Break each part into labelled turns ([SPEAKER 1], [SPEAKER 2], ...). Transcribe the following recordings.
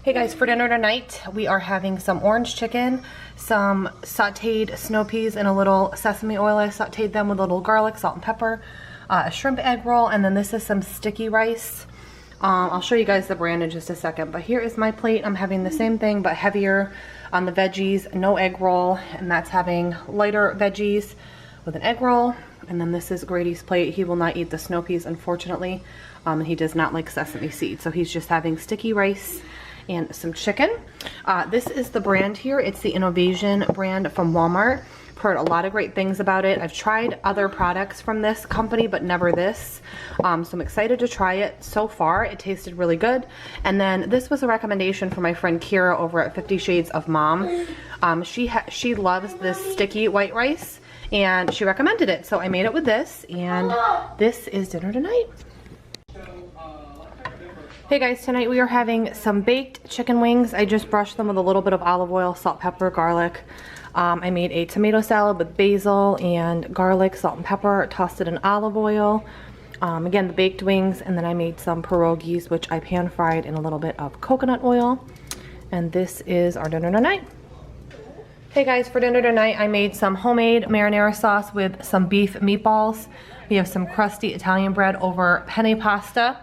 [SPEAKER 1] Hey guys, for dinner tonight, we are having some orange chicken, some sauteed snow peas in a little sesame oil. I sauteed them with a little garlic, salt and pepper, a shrimp egg roll, and then this is some sticky rice. I'll show you guys the brand in just a second, but here is my plate. I'm having the same thing, but heavier on the veggies, no egg roll, and that's having lighter veggies with an egg roll. And then this is Grady's plate. He will not eat the snow peas, unfortunately. He does not like sesame seeds, so he's just having sticky rice and some chicken. This is the brand here. It's the Innovation brand from Walmart. I've heard a lot of great things about it. I've tried other products from this company, but never this. So I'm excited to try it. So far, it tasted really good. And then this was a recommendation from my friend Kira over at 50 Shades of Mom. She loves this sticky white rice, and she recommended it. So I made it with this, and this is dinner tonight. Hey guys, tonight we are having some baked chicken wings. I just brushed them with a little bit of olive oil, salt, pepper, garlic. I made a tomato salad with basil and garlic, salt and pepper, tossed it in olive oil. Again, the baked wings, and then I made some pierogies, which I pan fried in a little bit of coconut oil. And this is our dinner tonight. Hey guys, for dinner tonight I made some homemade marinara sauce with some beef meatballs. We have some crusty Italian bread over penne pasta.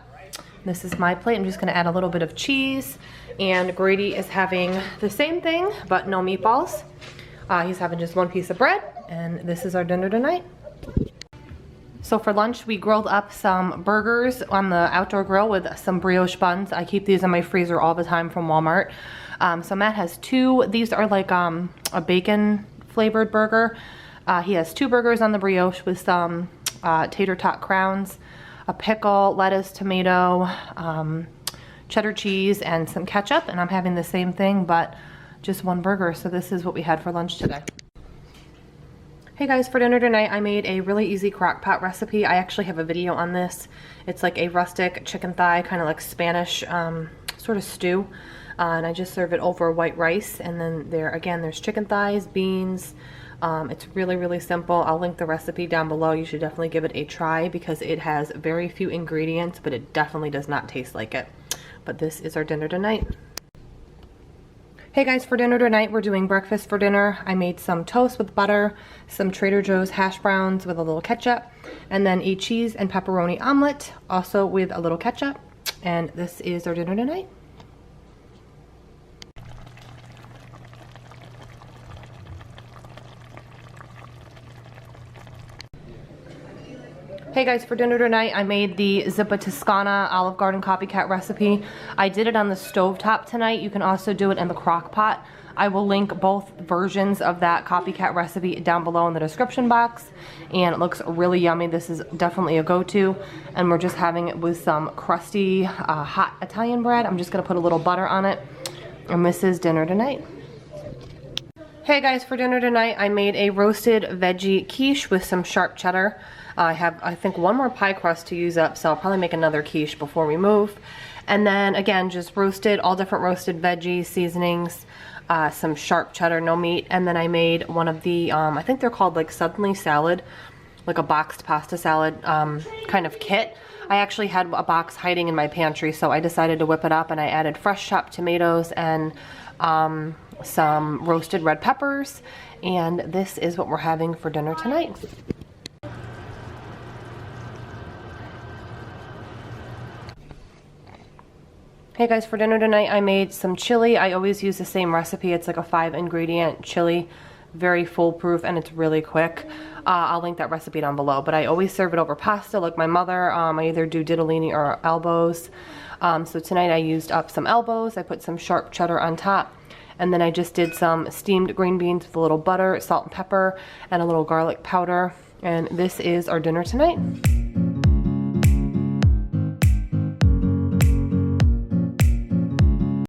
[SPEAKER 1] This is my plate. I'm just going to add a little bit of cheese, and Grady is having the same thing but no meatballs. He's having just one piece of bread, and this is our dinner tonight. So for lunch we grilled up some burgers on the outdoor grill with some brioche buns. I keep these in my freezer all the time from Walmart. So Matt has two. These are like a bacon flavored burger. He has two burgers on the brioche with some tater tot crowns, a pickle, lettuce, tomato, cheddar cheese, and some ketchup. And I'm having the same thing, but just one burger. So this is what we had for lunch today. Hey guys, for dinner tonight I made a really easy crock pot recipe. I actually have a video on this. It's like a rustic chicken thigh, kind of like Spanish sort of stew. And I just serve it over white rice. And then there's chicken thighs, beans. It's really, really simple. I'll link the recipe down below. You should definitely give it a try because it has very few ingredients, but it definitely does not taste like it. But this is our dinner tonight. Hey guys, for dinner tonight we're doing breakfast for dinner. I made some toast with butter, some Trader Joe's hash browns with a little ketchup, and then a cheese and pepperoni omelet, also with a little ketchup. And this is our dinner tonight. Hey guys, for dinner tonight I made the Zipa Toscana Olive Garden Copycat recipe. I did it on the stovetop tonight. You can also do it in the crock pot. I will link both versions of that Copycat recipe down below in the description box. And it looks really yummy. This is definitely a go-to. And we're just having it with some crusty hot Italian bread. I'm just going to put a little butter on it. And this is dinner tonight. Hey guys, for dinner tonight I made a roasted veggie quiche with some sharp cheddar. I have, I think, one more pie crust to use up, so I'll probably make another quiche before we move. And then again, just roasted, all different roasted veggies, seasonings, some sharp cheddar, no meat. And then I made one of the, I think they're called like suddenly salad, like a boxed pasta salad kind of kit. I actually had a box hiding in my pantry, so I decided to whip it up, and I added fresh chopped tomatoes and some roasted red peppers. And this is what we're having for dinner tonight. Hey guys, for dinner tonight I made some chili. I always use the same recipe. It's like a 5-ingredient chili, very foolproof, and it's really quick. I'll link that recipe down below, but I always serve it over pasta like my mother. I either do ditalini or elbows. So tonight I used up some elbows. I put some sharp cheddar on top, and then I just did some steamed green beans with a little butter, salt and pepper, and a little garlic powder. And this is our dinner tonight.